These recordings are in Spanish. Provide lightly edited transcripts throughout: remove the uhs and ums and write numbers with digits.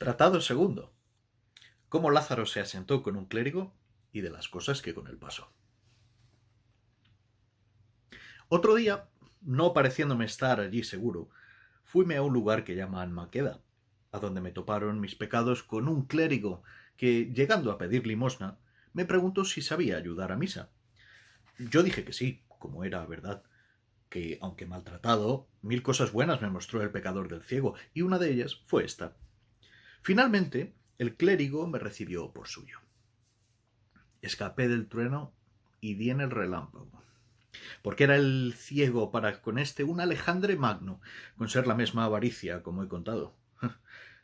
Tratado segundo. Cómo Lázaro se asentó con un clérigo y de las cosas que con él pasó. Otro día, no pareciéndome estar allí seguro, fuime a un lugar que llaman Maqueda, a donde me toparon mis pecados con un clérigo que, llegando a pedir limosna, me preguntó si sabía ayudar a misa. Yo dije que sí, como era verdad, que, aunque maltratado, 1000 cosas buenas me mostró el pecador del ciego, y una de ellas fue esta. Finalmente, el clérigo me recibió por suyo. Escapé del trueno y di en el relámpago, porque era el ciego para con un Alejandre Magno, con ser la misma avaricia, como he contado.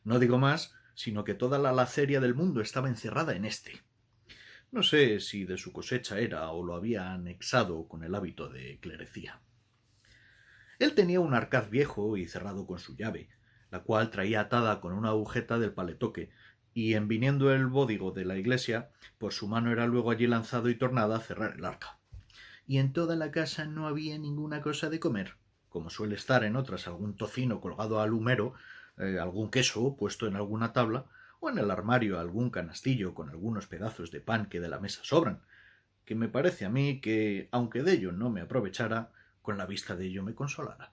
No digo más, sino que toda la laceria del mundo estaba encerrada en este. No sé si de su cosecha era o lo había anexado con el hábito de clerecía. Él tenía un arcaz viejo y cerrado con su llave, la cual traía atada con una agujeta del paletoque, y en viniendo el bódigo de la iglesia, por su mano era luego allí lanzado y tornada a cerrar el arca. Y en toda la casa no había ninguna cosa de comer, como suele estar en otras algún tocino colgado al humero, algún queso puesto en alguna tabla, o en el armario algún canastillo con algunos pedazos de pan que de la mesa sobran, que me parece a mí que, aunque de ello no me aprovechara, con la vista de ello me consolara.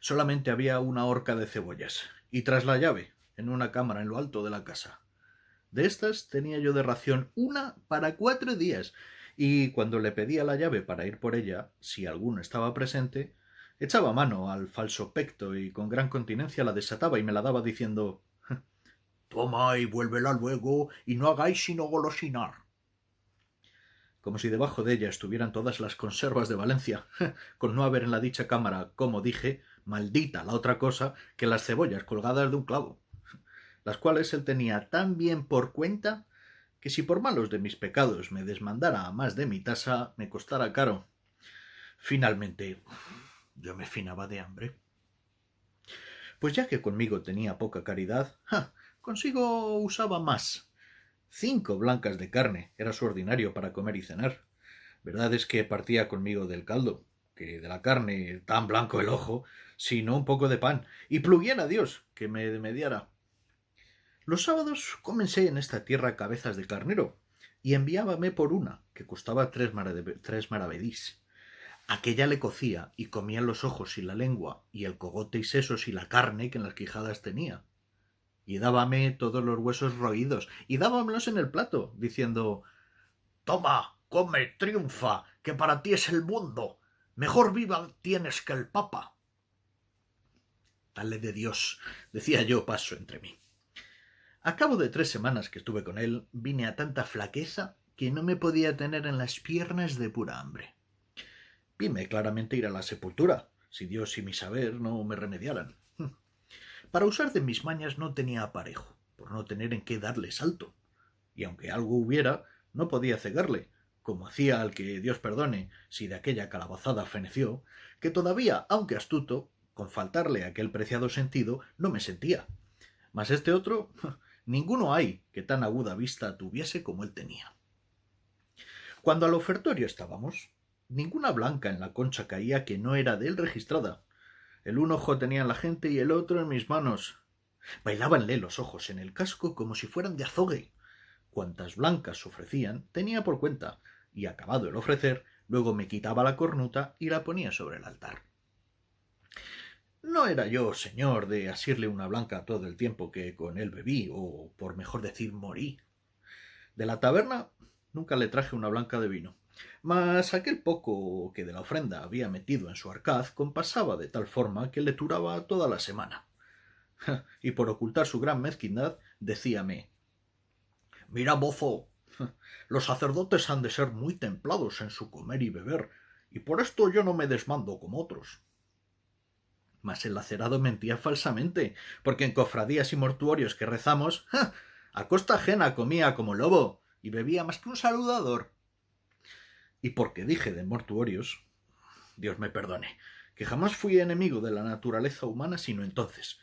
Solamente había una horca de cebollas, y tras la llave, en una cámara en lo alto de la casa. De estas tenía yo de ración una para 4 días, y cuando le pedía la llave para ir por ella, si alguno estaba presente, echaba mano al falso pecto y con gran continencia la desataba y me la daba diciendo: «Toma y vuélvela luego, y no hagáis sino golosinar», como si debajo de ella estuvieran todas las conservas de Valencia, con no haber en la dicha cámara, como dije, maldita la otra cosa, que las cebollas colgadas de un clavo, las cuales él tenía tan bien por cuenta que si por malos de mis pecados me desmandara a más de mi tasa, me costara caro. Finalmente, yo me finaba de hambre. Pues ya que conmigo tenía poca caridad, consigo usaba más. 5 blancas de carne era su ordinario para comer y cenar. Verdad es que partía conmigo del caldo, que de la carne tan blanco el ojo, sino un poco de pan, y pluguiera a Dios que me mediara. Los sábados comencé en esta tierra cabezas de carnero, y enviábame por una, que costaba 3 maravedís. Aquella le cocía y comía los ojos y la lengua, y el cogote y sesos y la carne que en las quijadas tenía. Y dábame todos los huesos roídos, y dábamelos en el plato, diciendo: «Toma, come, triunfa, que para ti es el mundo. Mejor viva tienes que el Papa». Dale de Dios, decía yo paso entre mí. A cabo de 3 semanas que estuve con él, vine a tanta flaqueza que no me podía tener en las piernas de pura hambre. Vime claramente ir a la sepultura, si Dios y mi saber no me remediaran. Para usar de mis mañas no tenía aparejo, por no tener en qué darle salto, y aunque algo hubiera, no podía cegarle, como hacía al que Dios perdone si de aquella calabazada feneció, que todavía, aunque astuto, con faltarle aquel preciado sentido, no me sentía. Mas este otro, ninguno hay que tan aguda vista tuviese como él tenía. Cuando al ofertorio estábamos, ninguna blanca en la concha caía que no era de él registrada. El un ojo tenía en la gente y el otro en mis manos. Bailábanle los ojos en el casco como si fueran de azogue. Cuantas blancas ofrecían tenía por cuenta, y acabado el ofrecer, luego me quitaba la cornuta y la ponía sobre el altar. No era yo señor de asirle una blanca todo el tiempo que con él bebí, o por mejor decir morí. De la taberna nunca le traje una blanca de vino, mas aquel poco que de la ofrenda había metido en su arcaz compasaba de tal forma que le turaba toda la semana. Y por ocultar su gran mezquindad, decíame: «Mira, mozo, los sacerdotes han de ser muy templados en su comer y beber, y por esto yo no me desmando como otros». Mas el lacerado mentía falsamente, porque en cofradías y mortuorios que rezamos, a costa ajena comía como lobo y bebía más que un saludador. Y porque dije de mortuorios, Dios me perdone, que jamás fui enemigo de la naturaleza humana sino entonces,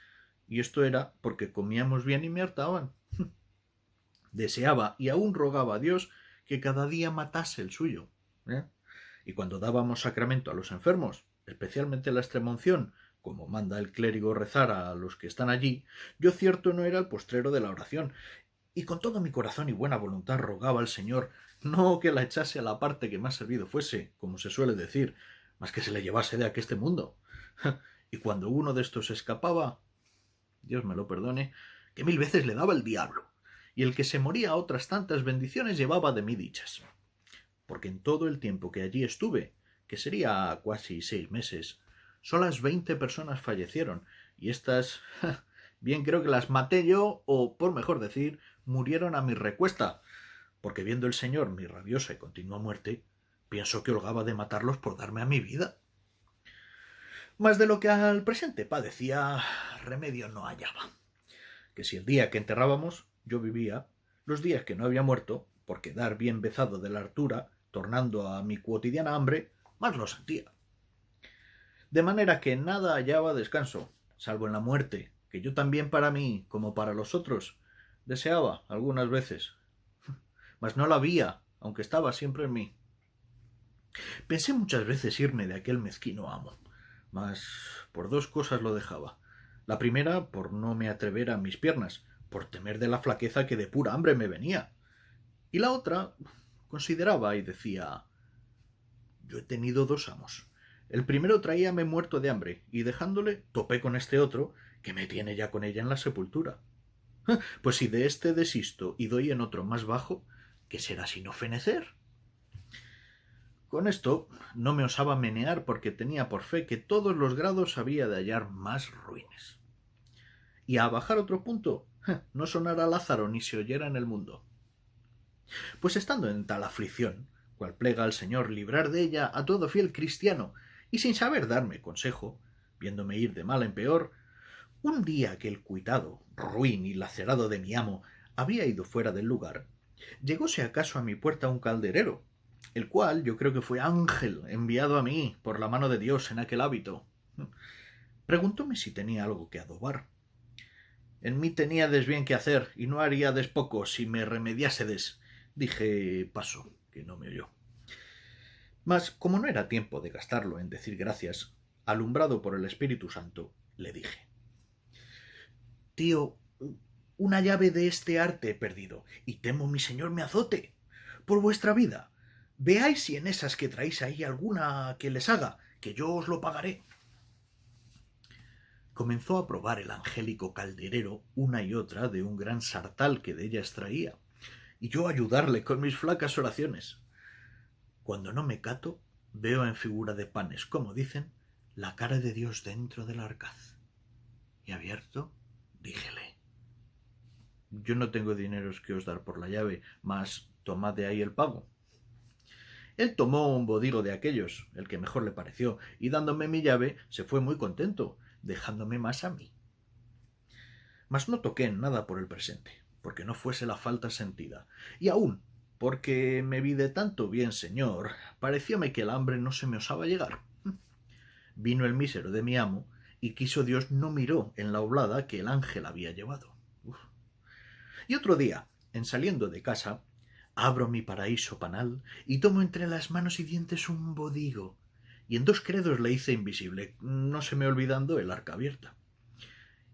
y esto era porque comíamos bien y me hartaban. Deseaba y aún rogaba a Dios que cada día matase el suyo. Y cuando dábamos sacramento a los enfermos, especialmente la extremunción, como manda el clérigo rezar a los que están allí, yo cierto no era el postrero de la oración, y con todo mi corazón y buena voluntad rogaba al Señor no que la echase a la parte que más servido fuese, como se suele decir, mas que se le llevase de aqueste mundo. Y cuando uno de estos escapaba, Dios me lo perdone, que 1000 veces le daba el diablo, y el que se moría otras tantas bendiciones llevaba de mí dichas. Porque en todo el tiempo que allí estuve, que sería casi 6 meses, solas 20 personas fallecieron, y estas, bien creo que las maté yo, o, por mejor decir, murieron a mi recuesta, porque viendo el Señor mi rabiosa y continua muerte, pienso que holgaba de matarlos por darme a mi vida. Mas de lo que al presente padecía, remedio no hallaba. Que si el día que enterrábamos yo vivía, los días que no había muerto, por quedar bien bezado de la hartura, tornando a mi cuotidiana hambre, más lo sentía. De manera que nada hallaba descanso, salvo en la muerte, que yo también para mí, como para los otros, deseaba algunas veces. Mas no la había, aunque estaba siempre en mí. Pensé muchas veces irme de aquel mezquino amo, mas por 2 cosas lo dejaba. La primera, por no me atrever a mis piernas, por temer de la flaqueza que de pura hambre me venía. Y la otra, consideraba y decía: yo he tenido 2 amos. El primero traíame muerto de hambre, y dejándole, topé con este otro, que me tiene ya con ella en la sepultura. Pues si de este desisto y doy en otro más bajo, ¿qué será sino fenecer? Con esto no me osaba menear porque tenía por fe que todos los grados había de hallar más ruines. Y a bajar otro punto, no sonara Lázaro ni se oyera en el mundo. Pues estando en tal aflicción, cual plega al Señor librar de ella a todo fiel cristiano, y sin saber darme consejo, viéndome ir de mal en peor, un día que el cuitado, ruin y lacerado de mi amo, había ido fuera del lugar, llegóse acaso a mi puerta un calderero, el cual yo creo que fue ángel enviado a mí por la mano de Dios en aquel hábito. Preguntóme si tenía algo que adobar. En mí teníades bien que hacer, y no haríades poco si me remediásedes. Dije paso, que no me oyó. Mas, como no era tiempo de gastarlo en decir gracias, alumbrado por el Espíritu Santo, le dije: Tío, una llave de este arte he perdido, y temo mi señor me azote. Por vuestra vida, veáis si en esas que traéis ahí alguna que les haga, que yo os lo pagaré. Comenzó a probar el angélico calderero una y otra de un gran sartal que de ellas traía, y yo ayudarle con mis flacas oraciones. Cuando no me cato, veo en figura de panes, como dicen, la cara de Dios dentro del arcaz. Y abierto, díjele: yo no tengo dineros que os dar por la llave, mas tomad de ahí el pago. Él tomó un bodigo de aquellos, el que mejor le pareció, y dándome mi llave, se fue muy contento, dejándome más a mí. Mas no toqué en nada por el presente, porque no fuese la falta sentida, y aún porque me vi de tanto bien señor, parecióme que el hambre no se me osaba llegar. Vino el mísero de mi amo, y quiso Dios no miró en la oblada que el ángel había llevado. Y otro día, en saliendo de casa, abro mi paraíso panal y tomo entre las manos y dientes un bodigo, y en 2 credos le hice invisible, no se me olvidando el arca abierta.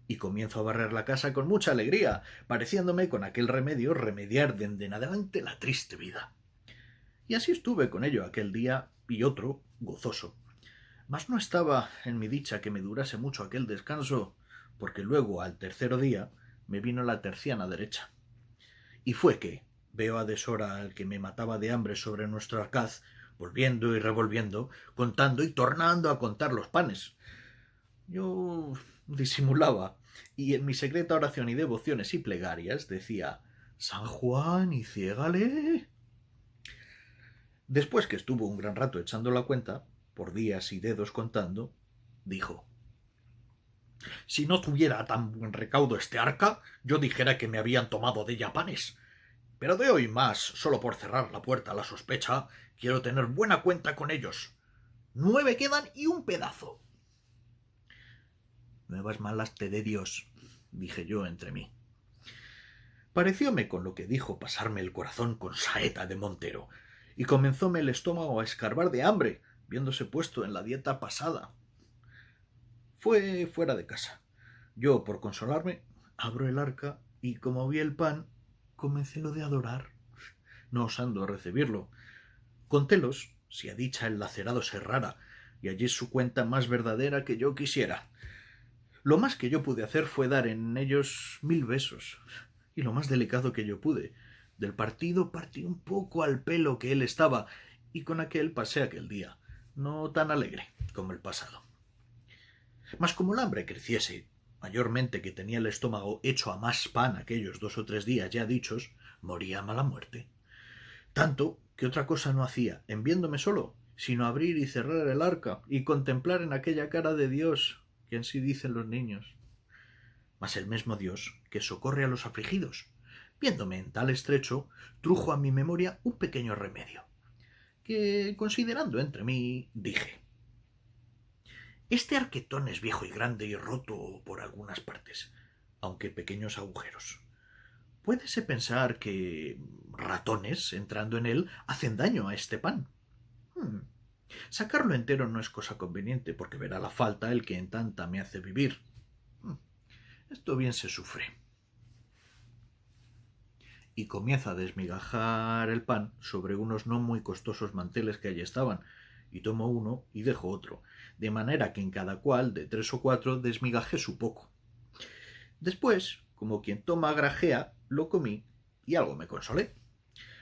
Y comienzo a barrer la casa con mucha alegría, pareciéndome con aquel remedio remediar dende en adelante la triste vida. Y así estuve con ello aquel día y otro gozoso. Mas no estaba en mi dicha que me durase mucho aquel descanso, porque luego al 3.º día me vino la terciana derecha. Y fue que veo a deshora al que me mataba de hambre sobre nuestro arcaz, volviendo y revolviendo, contando y tornando a contar los panes. Yo disimulaba, y en mi secreta oración y devociones y plegarias decía: San Juan, y ciégale. Después que estuvo un gran rato echando la cuenta, por días y dedos contando, dijo: si no tuviera tan buen recaudo este arca, yo dijera que me habían tomado de ella panes. Pero de hoy más, solo por cerrar la puerta a la sospecha, quiero tener buena cuenta con ellos. 9 quedan y un pedazo. Nuevas malas te dé Dios, dije yo entre mí. Parecióme con lo que dijo pasarme el corazón con saeta de montero, y comenzóme el estómago a escarbar de hambre, viéndose puesto en la dieta pasada. Fue fuera de casa. Yo, por consolarme, abro el arca y, como vi el pan, comencé lo de adorar, no osando recibirlo. Contélos, si a dicha el lacerado se rara, y hallé su cuenta más verdadera que yo quisiera. Lo más que yo pude hacer fue dar en ellos 1000 besos, y lo más delicado que yo pude. Del partido partí un poco al pelo que él estaba, y con aquel pasé aquel día, no tan alegre como el pasado. Mas como el hambre creciese, mayormente que tenía el estómago hecho a más pan aquellos 2 o 3 días ya dichos, moría a mala muerte. Tanto que otra cosa no hacía, en viéndome solo, sino abrir y cerrar el arca y contemplar en aquella cara de Dios, que así dicen los niños. Mas el mismo Dios, que socorre a los afligidos, viéndome en tal estrecho, trujo a mi memoria un pequeño remedio, que, considerando entre mí, dije: este arquetón es viejo y grande y roto por algunas partes, aunque pequeños agujeros. Puédese pensar que ratones, entrando en él, hacen daño a este pan. Sacarlo entero no es cosa conveniente, porque verá la falta el que en tanta me hace vivir. Esto bien se sufre. Y comienza a desmigajar el pan sobre unos no muy costosos manteles que allí estaban, y tomo uno y dejo otro, de manera que en cada cual de 3 o 4 desmigajé su poco. Después, como quien toma grajea, lo comí y algo me consolé.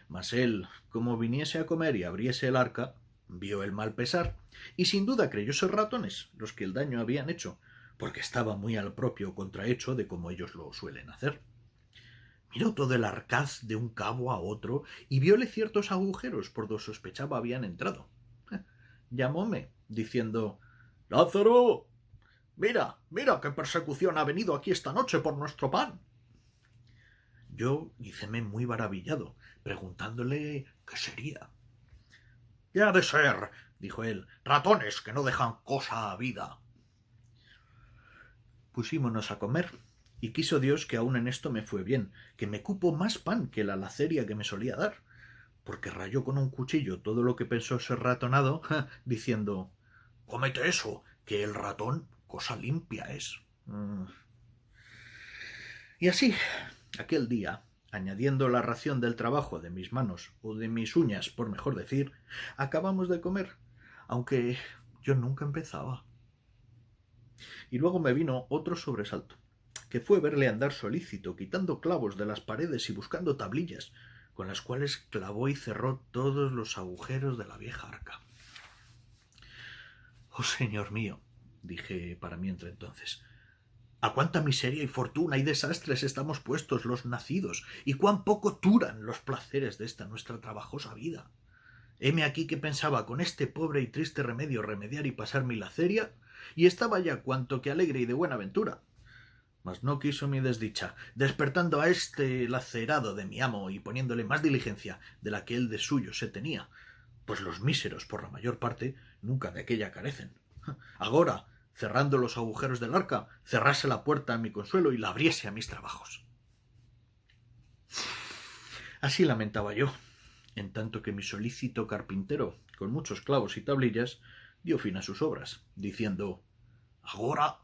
Mas él, como viniese a comer y abriese el arca, vio el mal pesar, y sin duda creyó ser ratones los que el daño habían hecho, porque estaba muy al propio contrahecho de como ellos lo suelen hacer. Miró todo el arcaz de un cabo a otro y viole ciertos agujeros por donde sospechaba habían entrado. Llamóme, diciendo: «Lázaro, mira, mira qué persecución ha venido aquí esta noche por nuestro pan». Yo híceme muy maravillado, preguntándole qué sería. «¿Qué ha de ser?», dijo él, «ratones que no dejan cosa a vida». Pusímonos a comer, y quiso Dios que aun en esto me fue bien, que me cupo más pan que la laceria que me solía dar, porque rayó con un cuchillo todo lo que pensó ser ratonado, diciendo: «Cómete eso, que el ratón cosa limpia es». Y así, aquel día, añadiendo la ración del trabajo de mis manos, o de mis uñas, por mejor decir, acabamos de comer, aunque yo nunca empezaba. Y luego me vino otro sobresalto, que fue verle andar solícito, quitando clavos de las paredes y buscando tablillas, con las cuales clavó y cerró todos los agujeros de la vieja arca. «Oh, señor mío», dije para mí entre entonces, «a cuánta miseria y fortuna y desastres estamos puestos los nacidos, y cuán poco duran los placeres de esta nuestra trabajosa vida. Heme aquí que pensaba con este pobre y triste remedio remediar y pasar mi laceria, y estaba ya cuanto que alegre y de buena ventura. Mas no quiso mi desdicha, despertando a este lacerado de mi amo y poniéndole más diligencia de la que él de suyo se tenía, pues los míseros, por la mayor parte, nunca de aquella carecen. Agora, cerrando los agujeros del arca, cerrase la puerta a mi consuelo y la abriese a mis trabajos». Así lamentaba yo, en tanto que mi solícito carpintero, con muchos clavos y tablillas, dio fin a sus obras, diciendo: «Agora,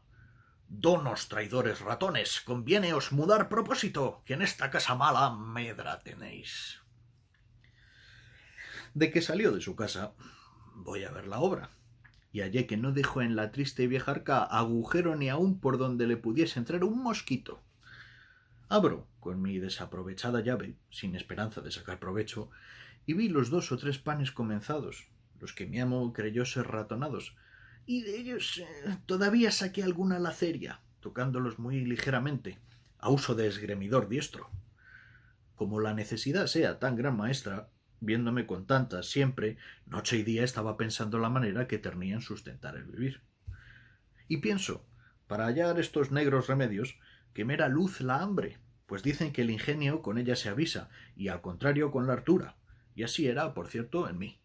donos traidores ratones, convieneos mudar propósito, que en esta casa mala medra tenéis». De que salió de su casa, voy a ver la obra, y hallé que no dejó en la triste vieja arca agujero ni aun por donde le pudiese entrar un mosquito. Abro con mi desaprovechada llave, sin esperanza de sacar provecho, y vi los 2 o 3 panes comenzados, los que mi amo creyó ser ratonados, y de ellos todavía saqué alguna laceria, tocándolos muy ligeramente, a uso de esgremidor diestro. Como la necesidad sea tan gran maestra, viéndome con tantas siempre, noche y día estaba pensando la manera que tenía en sustentar el vivir. Y pienso, para hallar estos negros remedios, que me era luz la hambre, pues dicen que el ingenio con ella se avisa, y al contrario con la hartura, y así era, por cierto, en mí.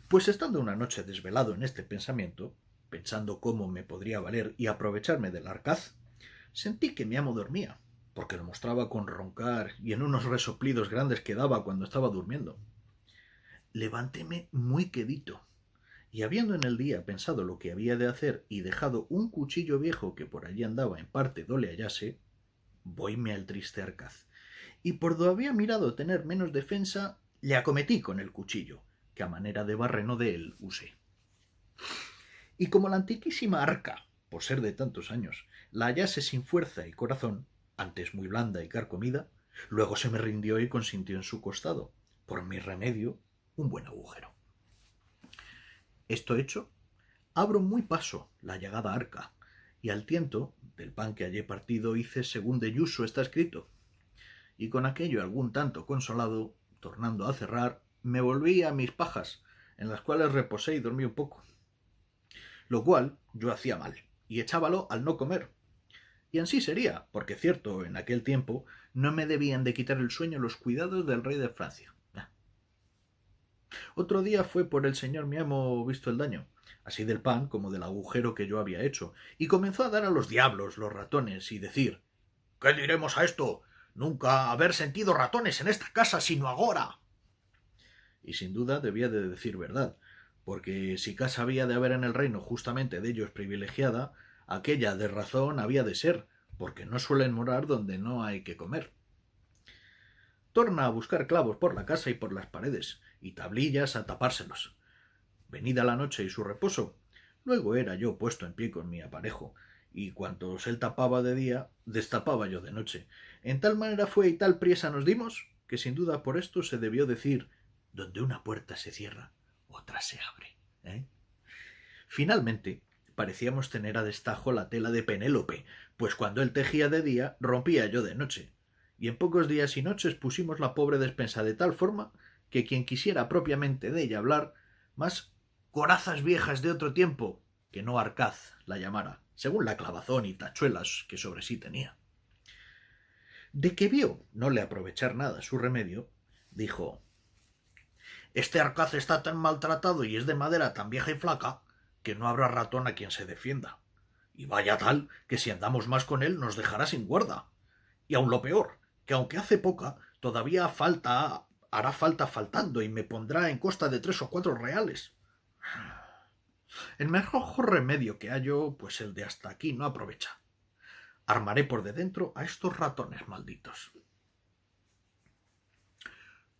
Pues estando una noche desvelado en este pensamiento, pensando cómo me podría valer y aprovecharme del arcaz, sentí que mi amo dormía, porque lo mostraba con roncar y en unos resoplidos grandes que daba cuando estaba durmiendo. Levantéme muy quedito, y habiendo en el día pensado lo que había de hacer y dejado un cuchillo viejo que por allí andaba en parte do le hallase, voime al triste Arcaz, y por do había mirado tener menos defensa, le acometí con el cuchillo, que a manera de barreno de él usé. Y como la antiquísima arca, por ser de tantos años, la hallase sin fuerza y corazón, antes muy blanda y carcomida, luego se me rindió y consintió en su costado, por mi remedio, un buen agujero. Esto hecho, abro muy paso la llagada arca, y al tiento del pan que hallé partido hice según de yuso está escrito, y con aquello algún tanto consolado, tornando a cerrar, me volví a mis pajas, en las cuales reposé y dormí un poco, lo cual yo hacía mal, y echábalo al no comer. Y ansí sería, porque cierto, en aquel tiempo no me debían de quitar el sueño los cuidados del rey de Francia. Otro día fue por el señor mi amo visto el daño, así del pan como del agujero que yo había hecho, y comenzó a dar a los diablos los ratones y decir: «¿Qué diremos a esto? Nunca haber sentido ratones en esta casa sino agora». Y sin duda debía de decir verdad, porque si casa había de haber en el reino justamente de ellos privilegiada, aquella de razón había de ser, porque no suelen morar donde no hay que comer. Torna a buscar clavos por la casa y por las paredes, y tablillas a tapárselos. Venida la noche y su reposo, luego era yo puesto en pie con mi aparejo, y cuantos él tapaba de día, destapaba yo de noche. En tal manera fue y tal priesa nos dimos, que sin duda por esto se debió decir: donde una puerta se cierra, otra se abre. Finalmente, parecíamos tener a destajo la tela de Penélope, pues cuando él tejía de día, rompía yo de noche, y en pocos días y noches pusimos la pobre despensa de tal forma que quien quisiera propiamente de ella hablar, más corazas viejas de otro tiempo, que no Arcaz la llamara, según la clavazón y tachuelas que sobre sí tenía. De que vio no le aprovechar nada su remedio, dijo: «Este Arcaz está tan maltratado y es de madera tan vieja y flaca que no habrá ratón a quien se defienda. Y vaya tal que si andamos más con él nos dejará sin guarda. Y aun lo peor, que aunque hace poca, todavía hará falta faltando y me pondrá en costa de 3 o 4 reales. El mejor remedio que hallo, pues el de hasta aquí no aprovecha. Armaré por de dentro a estos ratones malditos».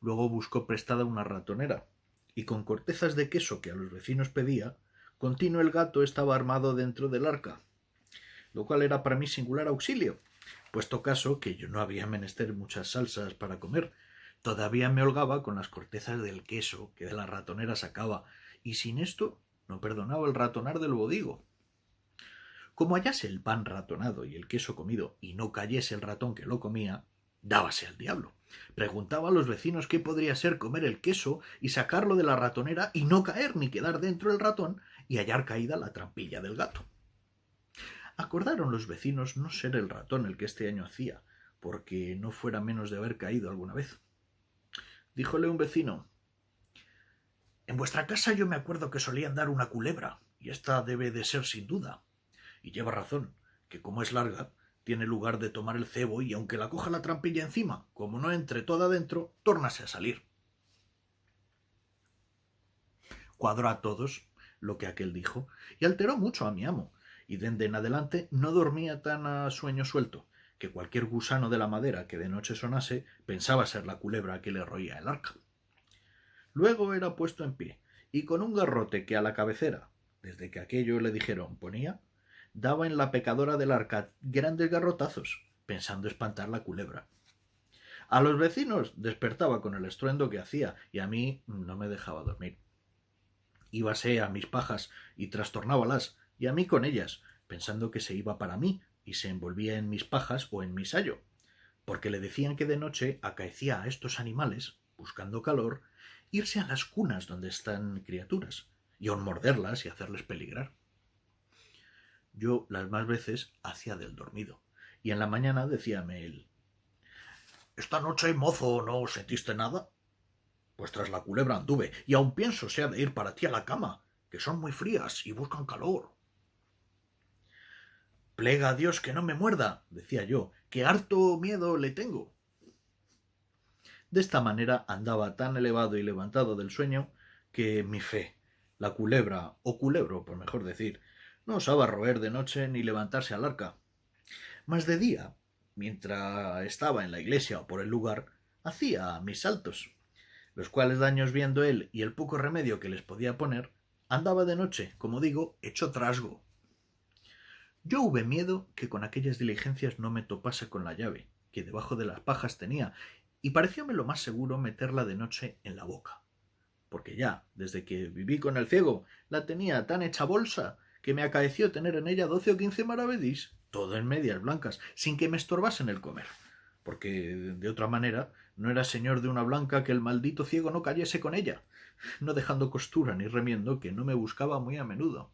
Luego buscó prestada una ratonera, y con cortezas de queso que a los vecinos pedía, continuo el gato estaba armado dentro del arca, lo cual era para mí singular auxilio, puesto caso que yo no había menester muchas salsas para comer, todavía me holgaba con las cortezas del queso que de la ratonera sacaba, y sin esto no perdonaba el ratonar del bodigo. Como hallase el pan ratonado y el queso comido, y no cayese el ratón que lo comía, dábase al diablo. Preguntaba a los vecinos qué podría ser comer el queso y sacarlo de la ratonera y no caer ni quedar dentro el ratón y hallar caída la trampilla del gato. Acordaron los vecinos no ser el ratón el que este año hacía, porque no fuera menos de haber caído alguna vez. Díjole un vecino: «En vuestra casa yo me acuerdo que solían dar una culebra, y esta debe de ser sin duda. Y lleva razón, que como es larga, tiene lugar de tomar el cebo y aunque la coja la trampilla encima, como no entre toda dentro, tórnase a salir». Cuadró a todos lo que aquel dijo y alteró mucho a mi amo, y dende en adelante no dormía tan a sueño suelto, que cualquier gusano de la madera que de noche sonase pensaba ser la culebra que le roía el arca. Luego era puesto en pie, y con un garrote que a la cabecera, desde que aquello le dijeron, ponía, daba en la pecadora del arca grandes garrotazos, pensando espantar la culebra. A los vecinos despertaba con el estruendo que hacía, y a mí no me dejaba dormir. Íbase a mis pajas y trastornábalas, y a mí con ellas, pensando que se iba para mí, y se envolvía en mis pajas o en mi sayo, porque le decían que de noche acaecía a estos animales, buscando calor, irse a las cunas donde están criaturas, y aun morderlas y hacerles peligrar. Yo las más veces hacía del dormido, y en la mañana decíame él: «Esta noche, mozo, ¿no sentiste nada? Pues tras la culebra anduve, y aun pienso se ha de ir para ti a la cama, que son muy frías y buscan calor». «Plega a Dios que no me muerda», decía yo, «que harto miedo le tengo». De esta manera andaba tan elevado y levantado del sueño que, mi fe, La culebra, o culebro, por mejor decir, no osaba roer de noche ni levantarse al arca. Mas de día, mientras estaba en la iglesia o por el lugar, hacía mis saltos, los cuales daños viendo él y el poco remedio que les podía poner, andaba de noche, como digo, hecho trasgo. Yo hube miedo que con aquellas diligencias no me topase con la llave, que debajo de las pajas tenía, y parecióme lo más seguro meterla de noche en la boca, porque ya, desde que viví con el ciego, la tenía tan hecha bolsa que me acaeció tener en ella 12 o 15 maravedís, todo en medias blancas, sin que me estorbasen el comer, porque de otra manera no era señor de una blanca que el maldito ciego no cayese con ella, no dejando costura ni remiendo que no me buscaba muy a menudo.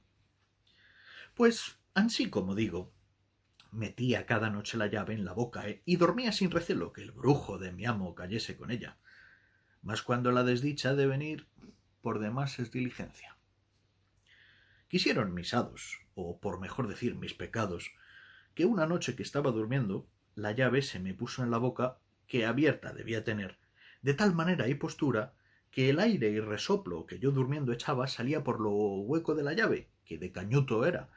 Pues ansí como digo, metía cada noche la llave en la boca y dormía sin recelo que el brujo de mi amo cayese con ella, mas cuando la desdicha de venir por demás es diligencia. Quisieron mis hados, o por mejor decir mis pecados, que una noche que estaba durmiendo, la llave se me puso en la boca, que abierta debía tener, de tal manera y postura, que el aire y resoplo que yo durmiendo echaba salía por lo hueco de la llave, que de cañuto era,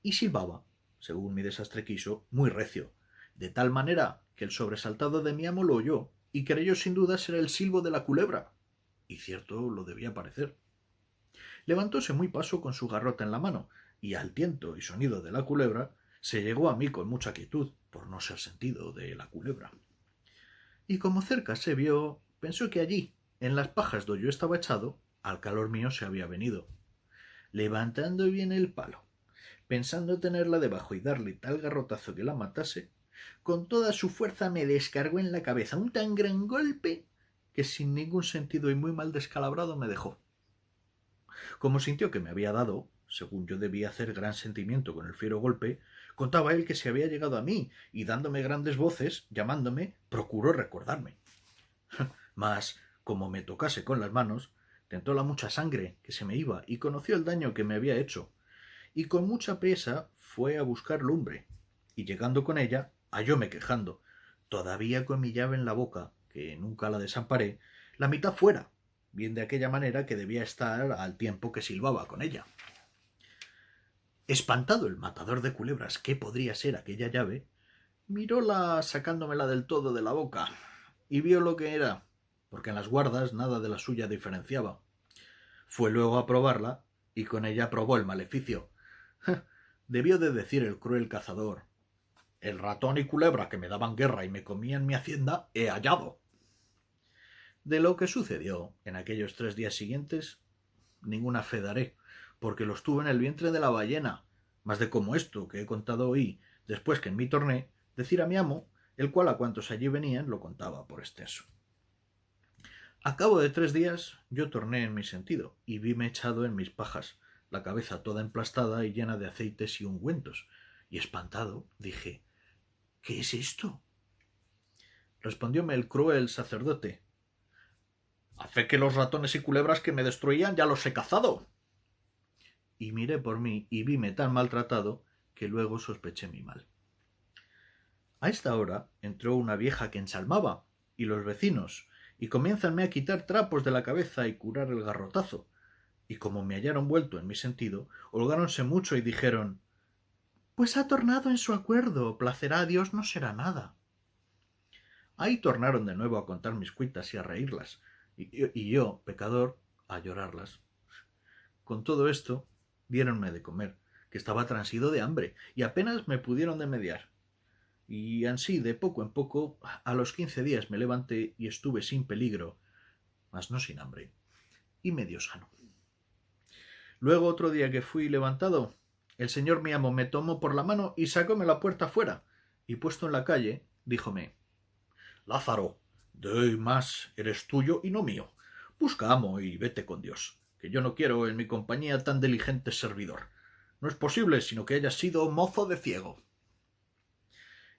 y silbaba, según mi desastre quiso, muy recio, de tal manera que el sobresaltado de mi amo lo oyó, y creyó sin duda ser el silbo de la culebra, y cierto lo debía parecer. Levantóse muy paso con su garrota en la mano, y al tiento y sonido de la culebra se llegó a mí con mucha quietud, por no ser sentido de la culebra. Y como cerca se vio, pensó que allí, en las pajas do yo estaba echado, al calor mío se había venido. Levantando bien el palo, pensando tenerla debajo y darle tal garrotazo que la matase, con toda su fuerza me descargó en la cabeza un tan gran golpe que sin ningún sentido y muy mal descalabrado me dejó. Como sintió que me había dado, según yo debía hacer gran sentimiento con el fiero golpe, contaba él que se había llegado a mí y dándome grandes voces, llamándome, procuró recordarme. Mas, como me tocase con las manos, tentó la mucha sangre que se me iba y conoció el daño que me había hecho, y con mucha presa fue a buscar lumbre, y llegando con ella, hallóme quejando, todavía con mi llave en la boca, que nunca la desamparé, la mitad fuera, bien de aquella manera que debía estar al tiempo que silbaba con ella. Espantado el matador de culebras qué podría ser aquella llave, miróla sacándomela del todo de la boca, y vio lo que era, porque en las guardas nada de la suya diferenciaba. Fue luego a probarla, y con ella probó el maleficio. Debió de decir el cruel cazador: el ratón y culebra que me daban guerra y me comían mi hacienda he hallado. De lo que sucedió en aquellos 3 días siguientes, ninguna fe daré, porque los tuve en el vientre de la ballena, mas de como esto que he contado hoy, después que en mí torné, decir a mi amo, el cual a cuantos allí venían lo contaba por extenso. A cabo de 3 días yo torné en mi sentido, y vime echado en mis pajas, la cabeza toda emplastada y llena de aceites y ungüentos, y espantado dije: ¿qué es esto? Respondióme el cruel sacerdote: a fe que los ratones y culebras que me destruían ya los he cazado. Y miré por mí y vime tan maltratado que luego sospeché mi mal. A esta hora entró una vieja que ensalmaba, y los vecinos, y comiénzanme a quitar trapos de la cabeza y curar el garrotazo, y como me hallaron vuelto en mi sentido, holgáronse mucho y dijeron: pues ha tornado en su acuerdo, placerá a Dios no será nada. Ahí tornaron de nuevo a contar mis cuitas y a reírlas, y yo, pecador, a llorarlas. Con todo esto, diéronme de comer, que estaba transido de hambre, y apenas me pudieron de mediar. Y ansí, de poco en poco, a los 15 días me levanté y estuve sin peligro, mas no sin hambre, y medio sano. Luego otro día que fui levantado, el señor mi amo me tomó por la mano y sacóme la puerta fuera, y puesto en la calle, díjome: Lázaro, de hoy más eres tuyo y no mío. Busca amo y vete con Dios, que yo no quiero en mi compañía tan diligente servidor. No es posible sino que hayas sido mozo de ciego.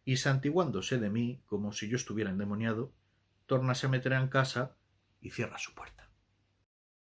Y santiguándose de mí, como si yo estuviera endemoniado, tórnase a meter en casa y cierra su puerta.